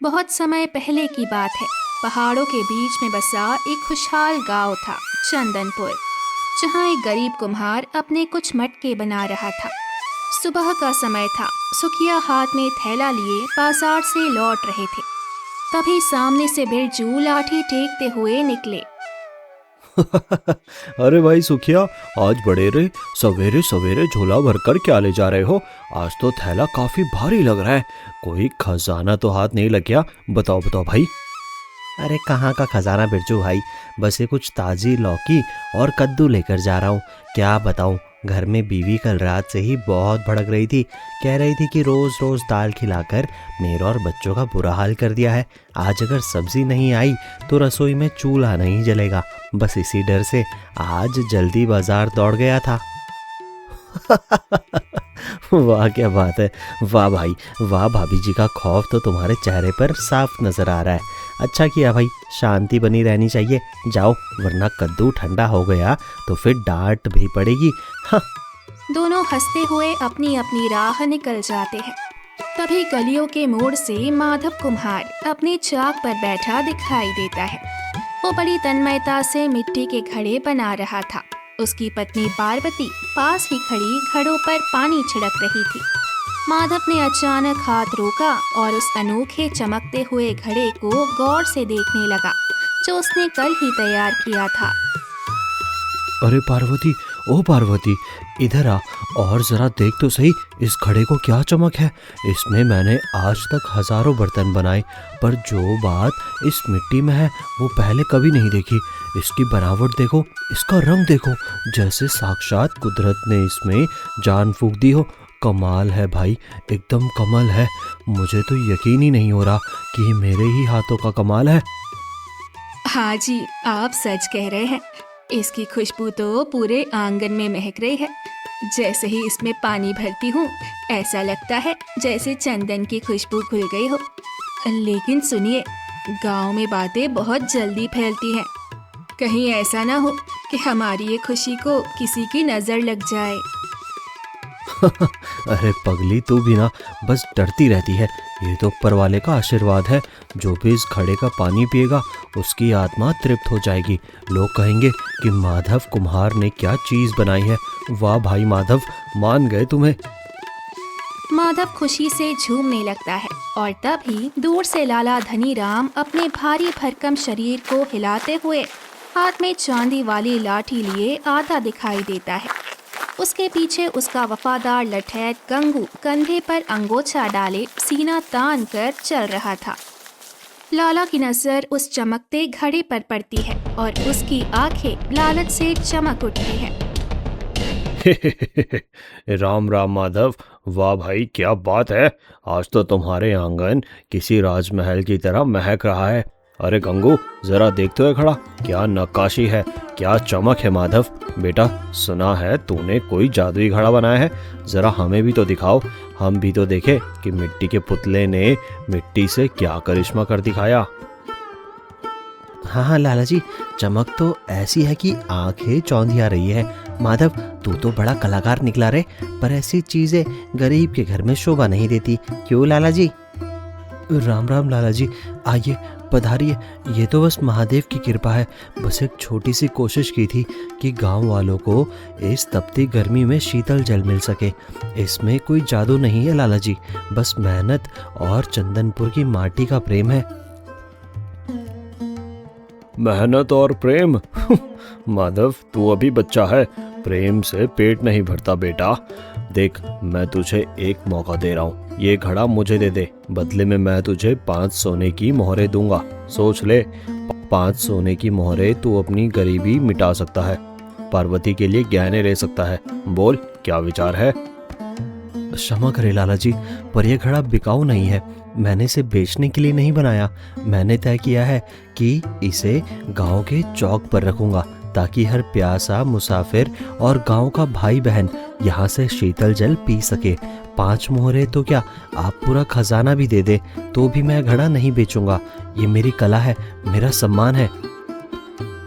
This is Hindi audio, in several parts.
बहुत समय पहले की बात है। पहाड़ों के बीच में बसा एक खुशहाल गांव था, चंदनपुर, जहां एक गरीब कुम्हार अपने कुछ मटके बना रहा था। सुबह का समय था। सुखिया हाथ में थैला लिए बाजार से लौट रहे थे। तभी सामने से बिरजू लाठी टेकते हुए निकले। अरे भाई सुखिया, आज बड़े रे सवेरे सवेरे झोला भरकर क्या ले जा रहे हो? आज तो थैला काफी भारी लग रहा है। कोई खजाना तो हाथ नहीं लग गया? बताओ बताओ भाई। अरे कहाँ का खजाना बिरजू भाई, बस ये कुछ ताजी लौकी और कद्दू लेकर जा रहा हूँ। क्या बताऊँ, घर में बीवी कल रात से ही बहुत भड़क रही थी। कह रही थी कि रोज़ रोज़ दाल खिलाकर मेरा और बच्चों का बुरा हाल कर दिया है। आज अगर सब्जी नहीं आई तो रसोई में चूल्हा नहीं जलेगा। बस इसी डर से आज जल्दी बाजार दौड़ गया था। वाह क्या बात है। वाह भाई वाह, भाभी जी का खौफ तो तुम्हारे चेहरे पर साफ नजर आ रहा है। अच्छा किया भाई, शांति बनी रहनी चाहिए। जाओ, वरना कद्दू ठंडा हो गया तो फिर डांट भी पड़ेगी। हाँ। दोनों हंसते हुए अपनी अपनी राह निकल जाते हैं। तभी गलियों के मोड़ से माधव कुम्हार अपने चाक पर बैठा दिखाई देता है। वो बड़ी तन्मयता से मिट्टी के घड़े बना रहा था। उसकी पत्नी पार्वती पास ही खड़ी घड़ों पर पानी छिड़क रही थी। माधव ने अचानक हाथ रोका और उस अनोखे चमकते हुए घड़े को गौर से देखने लगा, जो उसने कल ही तैयार किया था। अरे पार्वती, ओ पार्वती, इधर आ और जरा देख तो सही, इस घड़े को क्या चमक है। इसमें मैंने आज तक हजारों बर्तन बनाए, पर जो बात इस मिट्टी में है वो पहले कभी नहीं देखी। इसकी बनावट देखो, इसका रंग देखो, जैसे साक्षात कुदरत ने इसमें जान फूंक दी हो। कमाल है भाई, एकदम कमाल है। मुझे तो यकीन ही नहीं हो रहा कि ये मेरे ही हाथों का कमाल है। हाँ जी, आप सच कह रहे हैं। इसकी खुशबू तो पूरे आंगन में महक रही है। जैसे ही इसमें पानी भरती हूँ, ऐसा लगता है जैसे चंदन की खुशबू घुल गई हो। लेकिन सुनिए, गांव में बातें बहुत जल्दी फैलती हैं। कहीं ऐसा ना हो कि हमारी ये खुशी को किसी की नजर लग जाए। अरे पगली, तू भी ना बस डरती रहती है। ये तो ऊपर वाले का आशीर्वाद है। जो भी इस घड़े का पानी पिएगा उसकी आत्मा तृप्त हो जाएगी। लोग कहेंगे कि माधव कुम्हार ने क्या चीज बनाई है। वाह भाई माधव, मान गए तुम्हें। माधव खुशी से झूमने लगता है और तभी दूर से लाला धनीराम अपने भारी भरकम शरीर को हिलाते हुए हाथ में चांदी वाली लाठी लिए आता दिखाई देता है। उसके पीछे उसका वफादार लठैत गंगू कंधे पर अंगोछा डाले सीना तान कर चल रहा था। लाला की नजर उस चमकते घड़े पर पड़ती है और उसकी आंखें लालच से चमक उठती हैं। राम राम माधव, वाह भाई क्या बात है। आज तो तुम्हारे आंगन किसी राजमहल की तरह महक रहा है। अरे गंगू, जरा देखते हुए खड़ा, क्या नक्काशी है, क्या चमक है। माधव बेटा, सुना है तूने कोई जादुई घड़ा बनाया है। जरा हमें भी तो दिखाओ, हम भी तो देखें कि मिट्टी के पुतले ने मिट्टी से क्या करिश्मा कर दिखाया। हाँ हाँ लाला जी, चमक तो ऐसी है कि आंखें चौंधिया रही है। माधव, तू तो बड़ा कलाकार निकला रे, पर ऐसी चीजें गरीब के घर में शोभा नहीं देती, क्यों लाला जी? राम राम लाला जी, आइए पधारिए। ये तो बस महादेव की कृपा है। बस एक छोटी सी कोशिश की थी कि गांव वालों को इस तपती गर्मी में शीतल जल मिल सके। इसमें कोई जादू नहीं है लाला जी, बस मेहनत और चंदनपुर की माटी का प्रेम है। मेहनत और प्रेम? माधव, तू अभी बच्चा है, प्रेम से पेट नहीं भरता बेटा। देख, मैं तुझे एक मौका दे रहा हूँ। ये घड़ा मुझे दे दे, बदले में मैं तुझे 5 सोने की मोहरें दूंगा। सोच ले, 5 सोने की मोहरें तू अपनी गरीबी मिटा सकता है, पार्वती के लिए गहने ले सकता है। बोल, क्या विचार है? क्षमा करे लाला जी, पर यह घड़ा बिकाऊ नहीं है। मैंने इसे बेचने के लिए नहीं बनाया। मैंने तय किया है कि इसे गांव के चौक पर रखूंगा, ताकि हर प्यासा मुसाफिर और गांव का भाई बहन यहाँ से शीतल जल पी सके। 5 मोहरे तो क्या, आप पूरा खजाना भी दे दे तो भी मैं घड़ा नहीं बेचूंगा। ये मेरी कला है, मेरा सम्मान है।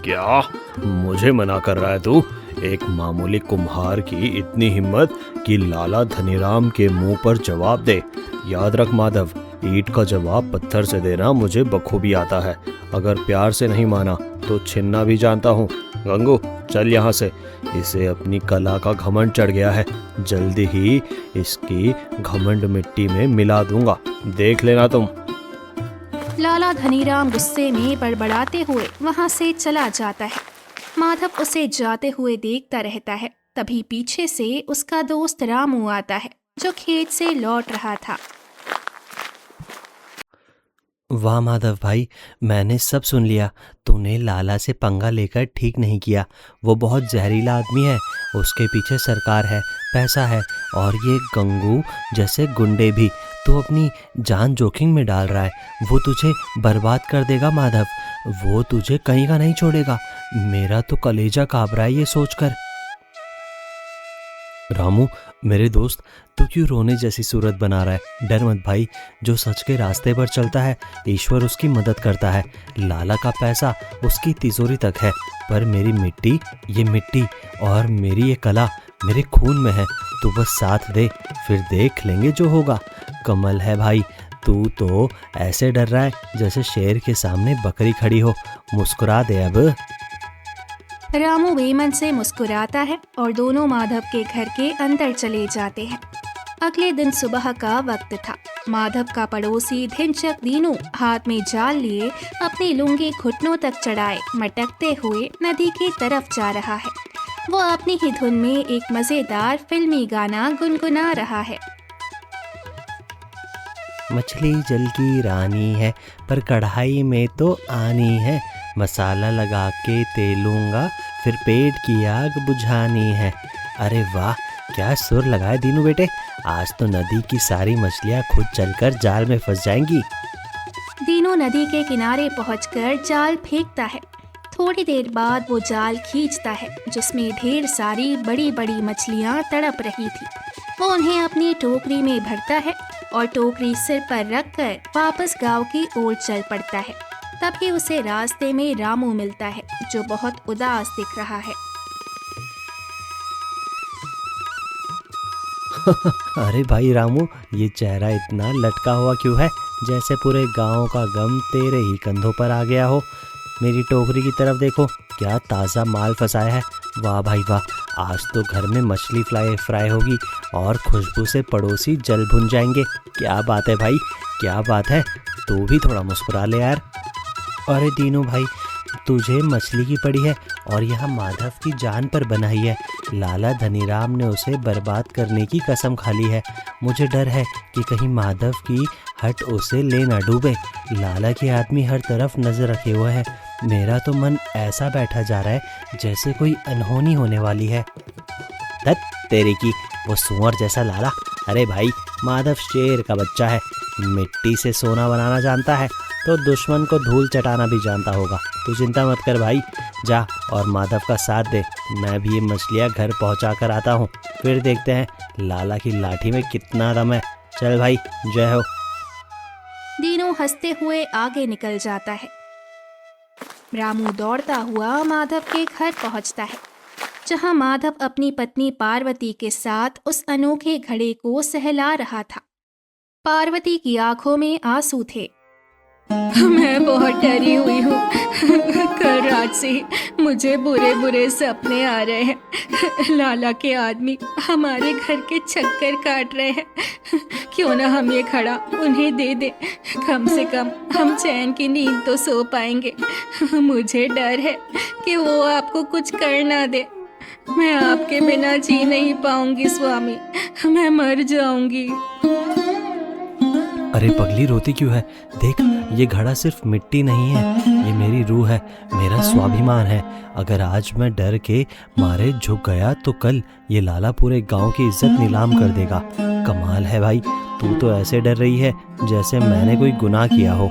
क्या मुझे मना कर रहा है तू? एक मामूली कुम्हार की इतनी हिम्मत कि लाला धनीराम के मुंह पर जवाब दे। याद रख माधव, ईंट का जवाब पत्थर से देना मुझे बखूबी आता है। अगर प्यार से नहीं माना तो छीनना भी जानता हूँ। गंगू चल यहाँ से, इसे अपनी कला का घमंड चढ़ गया है। जल्दी ही इसकी घमंड मिट्टी में मिला दूंगा, देख लेना तुम। लाला धनीराम गुस्से में बड़बड़ाते हुए वहां से चला जाता है। माधव उसे जाते हुए देखता रहता है। तभी पीछे से उसका दोस्त रामू आता है, जो खेत से लौट रहा था। वाह माधव भाई, मैंने सब सुन लिया। तूने लाला से पंगा लेकर ठीक नहीं किया। वो बहुत जहरीला आदमी है, उसके पीछे सरकार है, पैसा है और ये गंगू जैसे गुंडे भी। तू अपनी जान जोखिम में डाल रहा है। वो तुझे बर्बाद कर देगा माधव, वो तुझे कहीं का नहीं छोड़ेगा। मेरा तो कलेजा काँप रहा है ये सोचकर। रामू मेरे दोस्त, तू क्यों रोने जैसी सूरत बना रहा है? डर मत भाई, जो सच के रास्ते पर चलता है ईश्वर उसकी मदद करता है। लाला का पैसा उसकी तिजोरी तक है, पर मेरी मिट्टी, ये मिट्टी और मेरी ये कला मेरे खून में है। तू बस साथ दे, फिर देख लेंगे जो होगा। कमल है भाई, तू तो ऐसे डर रहा है जैसे शेर के सामने बकरी खड़ी हो। मुस्कुरा दे अब। रामू बेमन से मुस्कुराता है और दोनों माधव के घर के अंदर चले जाते हैं। अगले दिन सुबह का वक्त था। माधव का पड़ोसी ढिंचक दीनू हाथ में जाल लिए अपनी लुंगी घुटनों तक चढ़ाए मटकते हुए नदी की तरफ जा रहा है। वो अपनी ही धुन में एक मजेदार फिल्मी गाना गुनगुना रहा है। मछली जल की रानी है, पर कढ़ाई में तो आनी है। मसाला लगा के तेलूंगा, फिर पेट की आग बुझानी है। अरे वाह, क्या सुर लगाए दीनू बेटे। आज तो नदी की सारी मछलियाँ खुद चलकर जाल में फंस जाएंगी। दीनू नदी के किनारे पहुंचकर जाल फेंकता है। थोड़ी देर बाद वो जाल खींचता है, जिसमें ढेर सारी बड़ी बड़ी मछलियाँ तड़प रही थी। वो उन्हें अपनी टोकरी में भरता है और टोकरी सिर पर रखकर वापस गांव की ओर चल पड़ता है। तभी उसे रास्ते में रामू मिलता है, जो बहुत उदास दिख रहा है। अरे भाई रामू, ये चेहरा इतना लटका हुआ क्यों है, जैसे पूरे गांव का गम तेरे ही कंधों पर आ गया हो। मेरी टोकरी की तरफ देखो, क्या ताज़ा माल फंसाया है। वाह भाई वाह, आज तो घर में मछली फ्राई होगी और खुशबू से पड़ोसी जल भुन जाएंगे। क्या बात है भाई, क्या बात है। तू भी थोड़ा मुस्कुरा ले यार। अरे दीनू भाई, तुझे मछली की पड़ी है और यह माधव की जान पर बनाई है। लाला धनीराम ने उसे बर्बाद करने की कसम खा ली है। मुझे डर है कि कहीं माधव की हट उसे ले ना डूबे। लाला के आदमी हर तरफ नजर रखे हुए हैं। मेरा तो मन ऐसा बैठा जा रहा है जैसे कोई अनहोनी होने वाली है। धत तेरे की, वो सुअर जैसा लाला। अरे भाई, माधव शेर का बच्चा है, मिट्टी से सोना बनाना जानता है तो दुश्मन को धूल चटाना भी जानता होगा। तू चिंता मत कर भाई, जा और माधव का साथ दे। मैं भी ये मछलियाँ घर पहुँचा कर आता हूँ, फिर देखते हैं लाला की लाठी में कितना दम है। चल भाई, जय हो। दीनू हंसते हुए आगे निकल जाता है। रामू दौड़ता हुआ माधव के घर पहुँचता है, जहाँ माधव अपनी पत्नी पार्वती के साथ उस अनोखे घड़े को सहला रहा था। पार्वती की आंखों में आंसू थे। मैं बहुत डरी हुई हूँ। कल रात से मुझे बुरे बुरे सपने आ रहे हैं। लाला के आदमी हमारे घर के चक्कर काट रहे हैं। क्यों ना हम ये घड़ा उन्हें दे दे, कम से कम हम चैन की नींद तो सो पाएंगे। मुझे डर है कि वो आपको कुछ कर ना दे। मैं आपके बिना जी नहीं पाऊंगी स्वामी, मैं मर जाऊंगी। अरे पगली, रोती क्यों है? देख, ये घड़ा सिर्फ मिट्टी नहीं है, ये मेरी रूह है, मेरा स्वाभिमान है। अगर आज मैं डर के मारे झुक गया तो कल ये लाला पूरे गांव की इज्जत नीलाम कर देगा। कमाल है भाई, तू तो ऐसे डर रही है जैसे मैंने कोई गुनाह किया हो।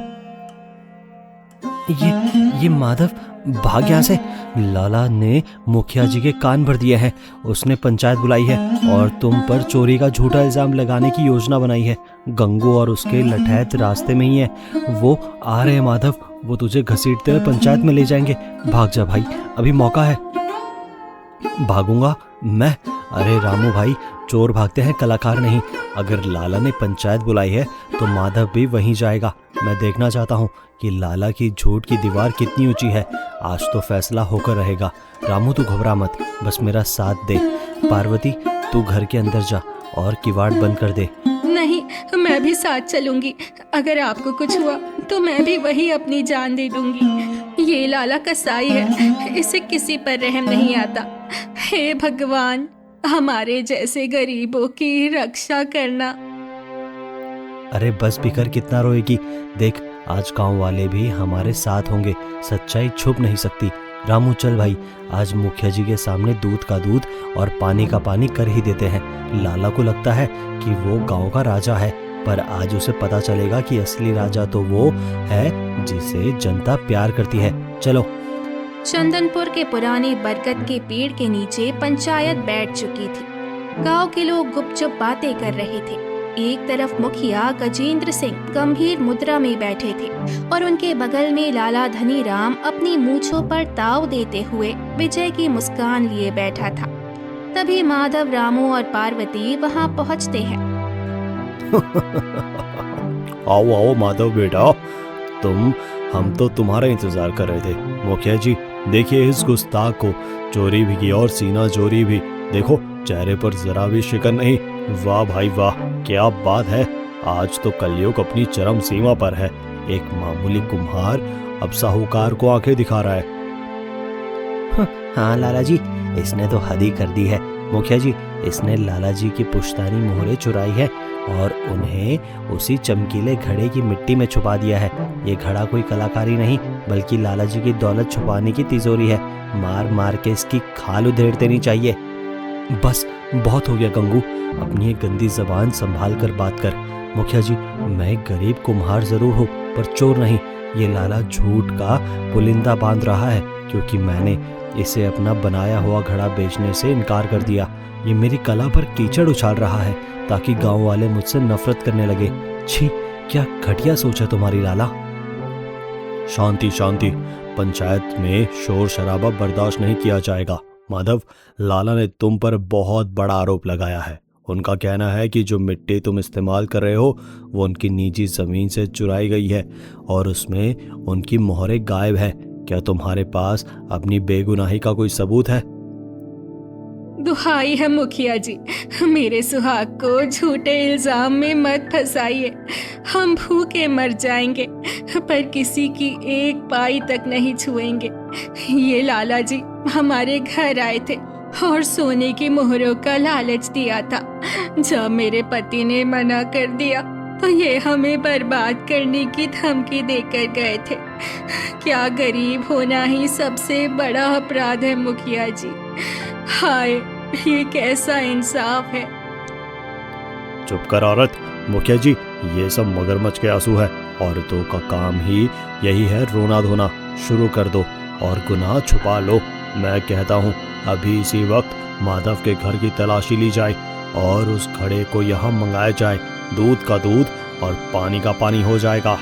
ये माधव भाग यहाँ से। लाला ने मुखिया जी के कान भर दिए हैं। उसने पंचायत बुलाई है और तुम पर चोरी का झूठा इल्जाम लगाने की योजना बनाई है। गंगू और उसके लठैत रास्ते में ही है। वो आ रहे हैं माधव, वो तुझे घसीटते हुए पंचायत में ले जाएंगे। भाग जा भाई, अभी मौका है। भागूंगा मैं? अरे रामू भाई, चोर भागते हैं कलाकार नहीं। अगर लाला ने पंचायत बुलाई है तो माधव भी वहीं जाएगा। मैं देखना चाहता हूँ कि लाला की झूठ की दीवार कितनी ऊंची है। आज तो फैसला होकर रहेगा। रामू तू घबरा मत, बस मेरा साथ दे। पार्वती तू घर के अंदर जा और किवाड़ बंद कर दे। नहीं, मैं भी साथ चलूंगी। अगर आपको कुछ हुआ तो मैं भी वही अपनी जान दे दूंगी। ये लाला कसाई है, इसे किसी पर रहम नहीं आता। हे भगवान, हमारे जैसे गरीबों की रक्षा करना। अरे बस बिकर कितना रोएगी। देख, आज गांव वाले भी हमारे साथ होंगे। सच्चाई छुप नहीं सकती। रामू चल भाई, आज मुखिया जी के सामने दूध का दूध और पानी का पानी कर ही देते हैं। लाला को लगता है कि वो गांव का राजा है, पर आज उसे पता चलेगा कि असली राजा तो वो है जिसे जनता प्यार करती है। चलो। चंदनपुर के पुराने बरगद के पेड़ के नीचे पंचायत बैठ चुकी थी। गांव के लोग गुपचुप बातें कर रहे थे। एक तरफ मुखिया गजेंद्र सिंह गंभीर मुद्रा में बैठे थे और उनके बगल में लाला धनीराम अपनी मूंछों पर ताव देते हुए विजय की मुस्कान लिए बैठा था। तभी माधव, रामू और पार्वती वहां पहुंचते हैं। आओ आओ माधव बेटा, हम तो तुम्हारा इंतजार कर रहे थे। मुखिया जी देखिए इस गुस्ताख को, चोरी भी की और सीना चोरी भी। देखो चेहरे पर जरा भी शिकन नहीं। वाह भाई वाह, क्या बात है। आज तो कलयुग अपनी चरम सीमा पर है। एक मामूली कुम्हार अब साहूकार को आंखें दिखा रहा है। हाँ लाला जी, इसने तो हद ही कर दी है। मुखिया जी, इसने लाला जी की पुश्तैनी मोहरें चुराई है और उन्हें उसी चमकीले घड़े की मिट्टी में छुपा दिया है। ये घड़ा कोई कलाकारी नहीं, बल्कि लाला जी की दौलत छुपाने की तिजोरी है। मार मार के इसकी खाल उधेड़ देनी चाहिए। बस बहुत हो गया गंगू, अपनी ये गंदी जबान संभाल कर बात कर। मुखिया जी, मैं गरीब कुम्हार जरूर हूँ पर चोर नहीं। ये लाला झूठ का पुलिंदा बांध रहा है क्योंकि मैंने इसे अपना बनाया हुआ घड़ा बेचने से इनकार कर दिया। ये मेरी कला पर कीचड़ उछाल रहा है ताकि गांव वाले मुझसे नफरत करने लगे। छी, क्या घटिया सोच है तुम्हारी लाला। शांति शांति, पंचायत में शोर शराबा बर्दाश्त नहीं किया जाएगा। माधव, लाला ने तुम पर बहुत बड़ा आरोप लगाया है। उनका कहना है कि जो मिट्टी तुम इस्तेमाल कर रहे हो वो उनकी निजी जमीन से चुराई गई है और उसमें उनकी मोहरें गायब है। क्या तुम्हारे पास अपनी बेगुनाही का कोई सबूत है? दुहाई है मुखिया जी, मेरे सुहाग को झूठे इल्जाम में मत फंसाइए। हम भूखे मर जाएंगे पर किसी की एक पाई तक नहीं छुएंगे। ये लाला जी हमारे घर आए थे और सोने की मोहरों का लालच दिया था। जब मेरे पति ने मना कर दिया तो ये हमें बर्बाद करने की धमकी देकर गए थे। क्या गरीब होना ही सबसे बड़ा अपराध है मुखिया जी? हाय, ये कैसा इंसाफ है। चुप कर औरत। मुखिया जी, ये सब मगरमच्छ के आंसू है। औरतों का काम ही यही है रोना धोना। शुरू कर दो और गुनाह छुपा लो। मैं कहता हूँ अभी इसी वक्त माधव के घर की तलाशी ली जाए और उस घड़े को यहाँ मंगाया जाए। दूध का दूध और पानी का पानी हो जाएगा।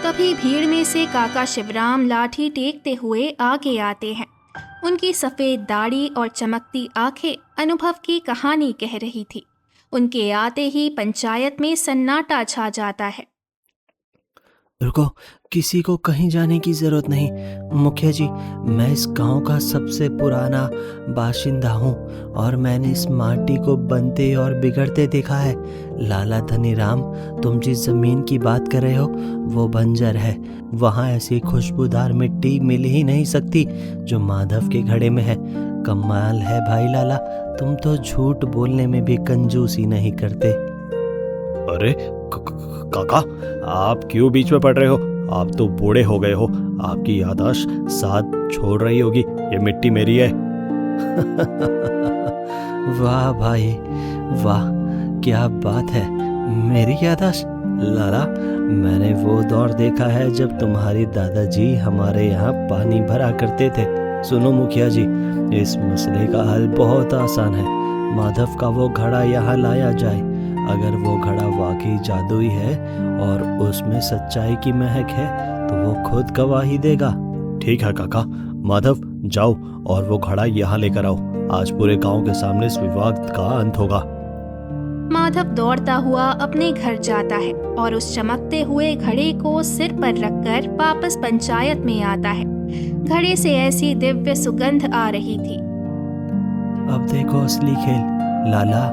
तभी भीड़ में से काका शिवराम लाठी टेकते हुए आगे आते हैं। उनकी सफेद दाढ़ी और चमकती आंखें अनुभव की कहानी कह रही थी। उनके आते ही पंचायत में सन्नाटा छा जाता है। रुको, किसी को कहीं जाने की जरूरत नहीं। मुखिया जी, मैं इस गांव का सबसे पुराना बाशिंदा हूँ और मैंने इस माटी को बनते और बिगड़ते देखा है। लाला धनीराम, तुम जिस जमीन की बात कर रहे हो वो बंजर है। वहाँ ऐसी खुशबूदार मिट्टी मिल ही नहीं सकती जो माधव के घड़े में है। कमाल है भाई लाला, तुम तो झूठ बोलने में भी कंजूसी नहीं करते। अरे काका, आप क्यों बीच में पड़ रहे हो? आप तो बूढ़े हो गए हो। आपकी याददाश्त साथ छोड़ रही होगी। ये मिट्टी मेरी है। वाह भाई वाह, क्या बात है। मेरी याददाश्त? लाला, मैंने वो दौर देखा है जब तुम्हारी दादाजी हमारे यहाँ पानी भरा करते थे। सुनो मुखिया जी, इस मसले का हल बहुत आसान है। माधव का वो घड़ा यहाँ लाया जाए। अगर वो घड़ा वाकई जादुई है और उसमें सच्चाई की महक है तो वो खुद गवाही देगा। ठीक है काका। माधव, जाओ और वो घड़ा यहाँ लेकर आओ। आज पूरे गांव के सामने इस विवाद का अंत होगा। माधव दौड़ता हुआ अपने घर जाता है और उस चमकते हुए घड़े को सिर पर रखकर वापस पंचायत में आता है। घड़े से ऐसी दिव्य सुगंध आ रही थी। अब देखो असली खेल लाला,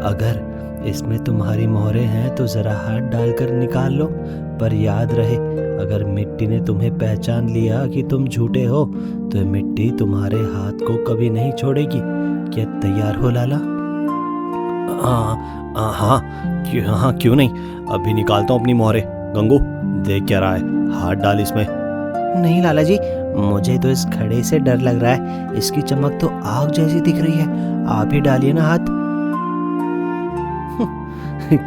अगर इसमें तुम्हारी मोहरें हैं तो जरा हाथ डालकर निकाल लो, पर याद रहे अगर मिट्टी ने तुम्हें पहचान लिया कि तुम झूठे हो तो मिट्टी तुम्हारे हाथ को कभी नहीं छोड़ेगी। क्या तैयार हो लाला? हाँ क्यों नहीं, अभी निकालता हूँ अपनी मोहरें। गंगू देख क्या रहा है, हाथ डाल इसमें। नहीं लाला जी, मुझे तो इस घड़े से डर लग रहा है, इसकी चमक तो आग जैसी दिख रही है, आप ही डालिए ना हाथ।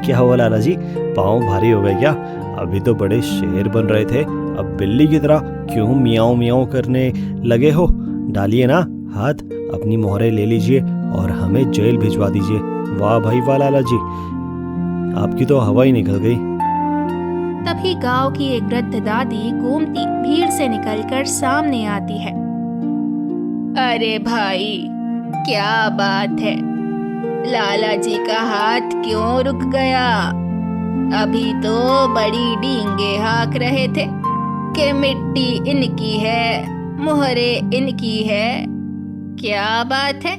क्या हुआ लाला जी, पाँव भारी हो गए क्या? अभी तो बड़े शेर बन रहे थे, अब बिल्ली की तरह क्यों मियाऊं मियाऊं करने लगे हो? डालिए ना हाथ, अपनी मोहरें ले लीजिए और हमें जेल भिजवा दीजिए। वाह भाई वाह लाला जी, आपकी तो हवा ही निकल गई। तभी गांव की एक वृद्ध दादी गोमती भीड़ से निकलकर सामने आती है। अरे भाई, क्या बात है, लाला जी का हाथ क्यों रुक गया? अभी तो बड़ी डींगे हाँक रहे थे कि मिट्टी इनकी है, मोहरे इनकी है। क्या बात है,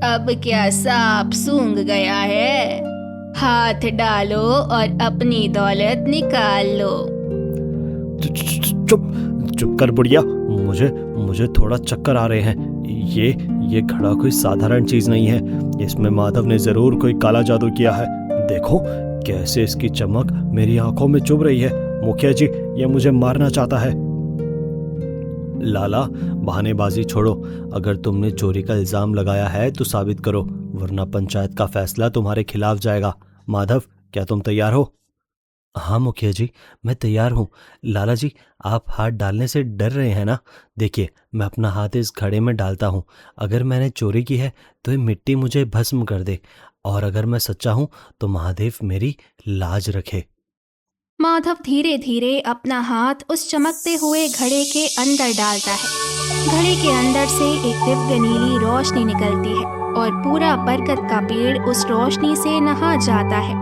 अब क्या सांप सूंघ गया है? हाथ डालो और अपनी दौलत निकाल लो। चुप चुप कर बुढ़िया, मुझे थोड़ा चक्कर आ रहे हैं। ये घड़ा कोई साधारण चीज नहीं है, इसमें माधव ने जरूर कोई काला जादू किया है। देखो कैसे इसकी चमक मेरी आंखों में चुभ रही है। मुखिया जी, ये मुझे मारना चाहता है। लाला बहानेबाजी छोड़ो, अगर तुमने चोरी का इल्जाम लगाया है तो साबित करो, वरना पंचायत का फैसला तुम्हारे खिलाफ जाएगा। माधव, क्या तुम तैयार हो? हाँ मुखिया जी, मैं तैयार हूँ। लाला जी, आप हाथ डालने से डर रहे हैं ना? देखिए, मैं अपना हाथ इस घड़े में डालता हूँ। अगर मैंने चोरी की है तो ये मिट्टी मुझे भस्म कर दे, और अगर मैं सच्चा हूँ तो महादेव मेरी लाज रखे। माधव धीरे धीरे अपना हाथ उस चमकते हुए घड़े के अंदर डालता है। घड़े के अंदर से एक दिव्य नीली रोशनी निकलती है और पूरा बरगद का पेड़ उस रोशनी से नहा जाता है।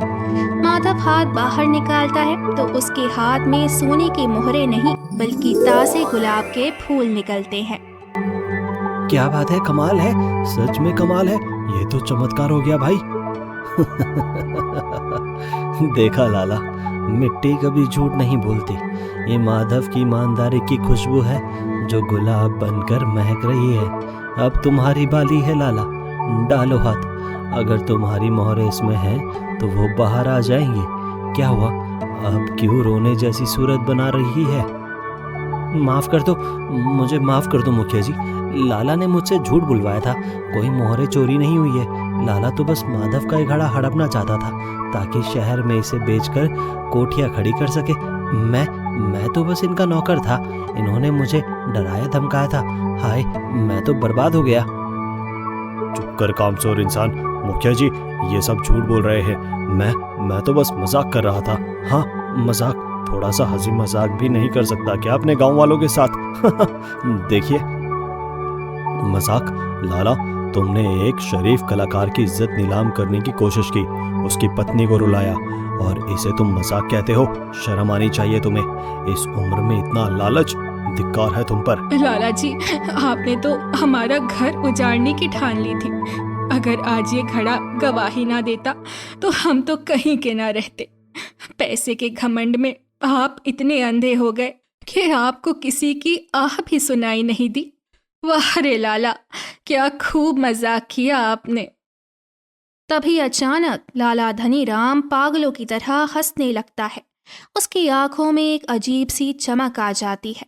माधव हाथ बाहर निकालता है तो उसके हाथ में सोने की मोहरें नहीं बल्कि ताजे गुलाब के फूल निकलते हैं। क्या बात है, कमाल है, सच में कमाल है, ये तो चमत्कार हो गया भाई। देखा लाला, मिट्टी कभी झूठ नहीं बोलती। ये माधव की ईमानदारी की खुशबू है जो गुलाब बनकर महक रही है। अब तुम्हारी बारी है लाला, डालो हाथ। अगर तुम्हारी मोहरें इसमें हैं तो वो बाहर आ जाएंगी। क्या हुआ, अब क्यों रोने जैसी सूरत बना रही है? माफ कर दो, मुझे माफ कर दो मुखिया जी, लाला ने मुझसे झूठ बुलवाया था, कोई मोहरें चोरी नहीं हुई है। लाला तो बस माधव का एक घड़ा हड़पना चाहता था ताकि शहर में इसे बेचकर कोठियाँ खड़ी कर सके। मैं तो बस इनका नौकर था, इन्होंने मुझे डराया धमकाया था। हाय, मैं तो बर्बाद हो गया। चुप कर कामचोर इंसान, मुखिया जी ये सब झूठ बोल रहे हैं। मैं तो बस मजाक कर रहा था। हाँ मजाक, थोड़ा सा हंसी मजाक भी नहीं कर सकता क्या अपने गांव वालों के साथ? देखिए मजाक। लाला, तुमने एक शरीफ कलाकार की इज्जत नीलाम करने की कोशिश की, उसकी पत्नी को रुलाया, और इसे तुम मजाक कहते हो? शर्म आनी चाहिए तुम्हें, इस उम्र में इतना लालच, धिक्कार है तुम पर। लाला जी, आपने तो हमारा घर उजाड़ने की ठान ली थी। अगर आज ये घड़ा गवाही ना देता तो हम तो कहीं के ना रहते। पैसे के घमंड में आप इतने अंधे हो गए कि आपको किसी की आह भी सुनाई नहीं दी। वाह रे लाला, क्या खूब मजाक किया आपने। तभी अचानक लाला धनीराम पागलों की तरह हंसने लगता है। उसकी आंखों में एक अजीब सी चमक आ जाती है।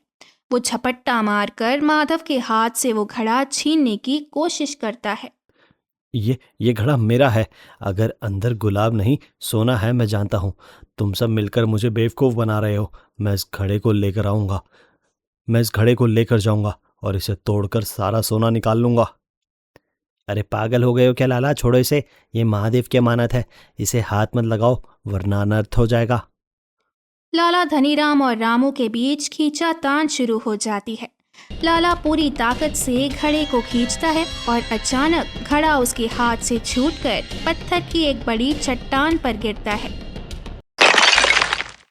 वो झपट्टा मारकर माधव के हाथ से वो घड़ा छीनने की कोशिश करता है। ये घड़ा मेरा है, अगर अंदर गुलाब नहीं सोना है मैं जानता हूँ। तुम सब मिलकर मुझे बेवकूफ़ बना रहे हो। मैं इस घड़े को लेकर आऊँगा, मैं इस घड़े को लेकर जाऊँगा और इसे तोड़कर सारा सोना निकाल लूँगा। अरे पागल हो गए हो क्या लाला, छोड़ो इसे, ये महादेव की अमानत है, इसे हाथ मत लगाओ वरना अनर्थ हो जाएगा। लाला धनीराम और रामू के बीच खींचातान शुरू हो जाती है। लाला पूरी ताकत से घड़े को खींचता है और अचानक घड़ा उसके हाथ से छूटकर पत्थर की एक बड़ी चट्टान पर गिरता है।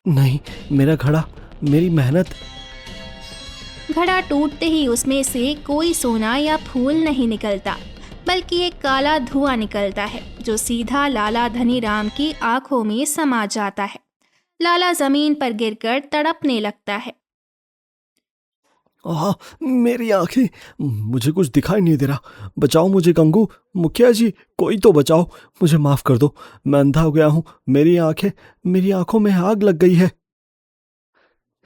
नहीं, मेरा घड़ा, मेरी मेहनत। घड़ा टूटते ही उसमें से कोई सोना या फूल नहीं निकलता, बल्कि एक काला धुआं निकलता है जो सीधा लाला धनीराम की आंखों में समा जाता है। लाला जमीन पर गिरकर तड़पने लगता है। मेरी आंखें, मुझे कुछ दिखाई नहीं दे रहा। बचाओ मुझे गंगू, मुखिया जी, कोई तो बचाओ, मुझे माफ कर दो, मैं अंधा हो गया हूँ। मेरी आंखों में आग लग गई है।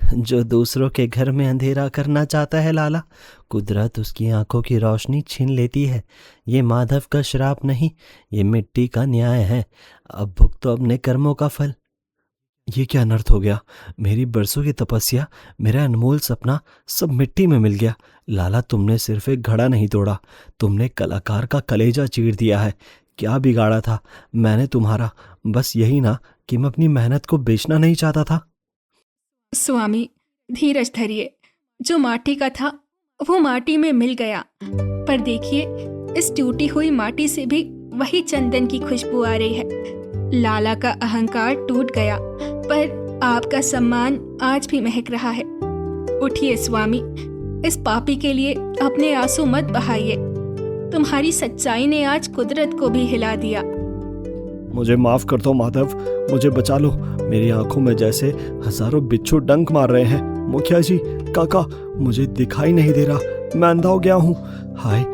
जो दूसरों के घर में अंधेरा करना चाहता है लाला, कुदरत उसकी आंखों की रोशनी छीन लेती है। ये माधव का श्राप नहीं, ये मिट्टी का न्याय है। अब भुगतो अपने कर्मों का फल। ये क्या अनर्थ हो गया? मेरी बरसों की तपस्या, मेरा अनमोल सपना सब मिट्टी में मिल गया। लाला, तुमने सिर्फ एक घड़ा नहीं तोड़ा, तुमने कलाकार का कलेजा चीर दिया है। क्या बिगाड़ा था मैंने तुम्हारा? बस यही ना कि मैं अपनी मेहनत को बेचना नहीं चाहता था। स्वामी, धीरज धरिए। जो माटी का था वो माटी में मिल गया, पर देखिए, इस टूटी हुई माटी से भी वही चंदन की खुशबू आ रही है। लाला का अहंकार टूट गया, पर आपका सम्मान आज भी महक रहा है। उठिए स्वामी, इस पापी के लिए अपने आंसू मत बहाइए। तुम्हारी सच्चाई ने आज कुदरत को भी हिला दिया। मुझे माफ कर दो माधव, मुझे बचा लो। मेरी आंखों में जैसे हजारों बिच्छू डंक मार रहे हैं। मुखिया जी, काका, मुझे दिखाई नहीं दे रहा, मैं अंधा हो गया हूँ। हाय,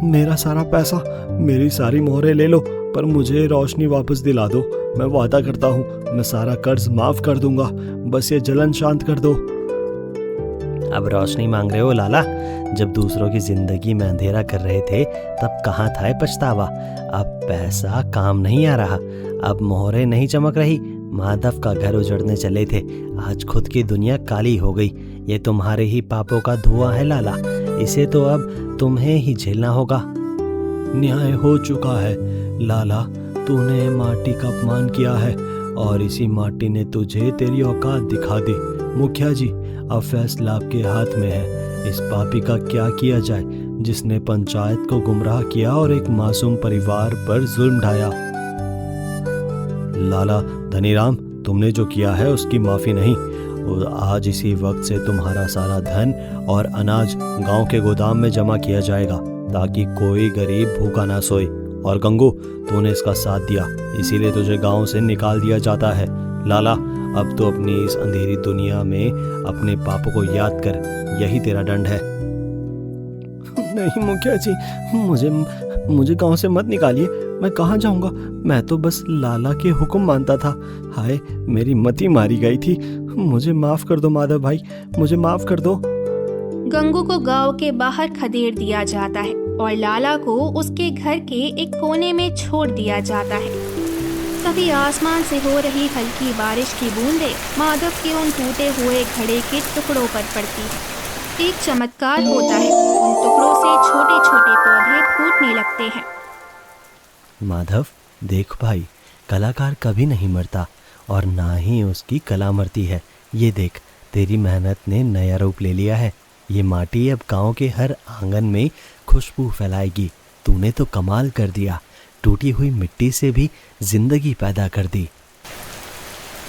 मेरा सारा पैसा, मेरी सारी मोहरें ले लो, पर मुझे रोशनी वापस दिला दो। मैं वादा करता हूँ, मैं सारा कर्ज माफ कर दूंगा। बस ये जलन शांत कर दो। अब रोशनी मांग रहे हो लाला? जब दूसरों की जिंदगी में अंधेरा कर रहे थे तब कहाँ था पछतावा? अब पैसा काम नहीं आ रहा, अब मोहरें नहीं चमक रही। माधव का घर उजड़ने चले थे, आज खुद की दुनिया काली हो गई। ये तुम्हारे ही पापों का धुआं है लाला, इसे तो अब तुम्हें ही झेलना होगा। न्याय हो चुका है लाला, तूने माटी का अपमान किया है और इसी माटी ने तुझे तेरी औकात दिखा दी। मुखिया जी, अब फैसला आपके हाथ में है। इस पापी का क्या किया जाए जिसने पंचायत को गुमराह किया और एक मासूम परिवार पर जुल्म ढाया? लाला धनीराम, तुमने जो किया है उसकी माफी नहीं। और आज इसी वक्त से तुम्हारा सारा धन और अनाज गांव के गोदाम में जमा किया जाएगा ताकि कोई गरीब भूखा ना सोए। और गंगू, तूने इसका साथ दिया, इसीलिए तुझे गांव से निकाल दिया जाता है। लाला, अब तो अपनी इस अंधेरी दुनिया में अपने पापों को याद कर, यही तेरा दंड है। नहीं मुखिया जी, मुझे गांव से मत निकालिए। मैं कहाँ जाऊंगा? मैं तो बस लाला के हुक्म मानता था। हाय, मेरी मति मारी गई थी। मुझे माफ कर दो माधव भाई, मुझे माफ कर दो। गंगू को गांव के बाहर खदेड़ दिया जाता है और लाला को उसके घर के एक कोने में छोड़ दिया जाता है। तभी आसमान से हो रही हल्की बारिश की बूंदें माधव के उन टूटे हुए घड़े के टुकड़ों पर पड़ती है। एक चमत्कार होता है, उन टुकड़ों से छोटे छोटे पौधे फूटने लगते हैं। माधव, देख भाई, कलाकार कभी नहीं मरता और ना ही उसकी कला मरती है। ये देख, तेरी मेहनत ने नया रूप ले लिया है। ये माटी अब गांव के हर आंगन में खुशबू फैलाएगी। तूने तो कमाल कर दिया, टूटी हुई मिट्टी से भी जिंदगी पैदा कर दी।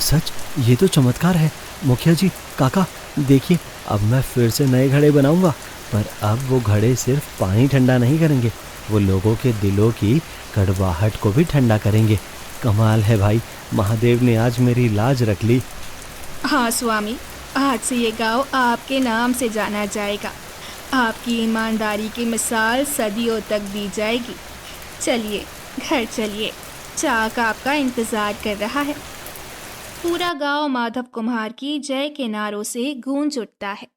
सच, ये तो चमत्कार है। मुखिया जी, काका, देखिए, अब मैं फिर से नए घड़े बनाऊंगा, पर अब वो घड़े सिर्फ पानी ठंडा नहीं करेंगे, वो लोगों के दिलों की कड़वाहट को भी ठंडा करेंगे। कमाल है भाई, महादेव ने आज मेरी लाज रख ली। हाँ स्वामी, आज से ये गांव आपके नाम से जाना जाएगा। आपकी ईमानदारी की मिसाल सदियों तक दी जाएगी। चलिए घर चलिए, चाक आपका इंतजार कर रहा है। पूरा गांव माधव कुम्हार की जय के नारों से गूंज उठता है।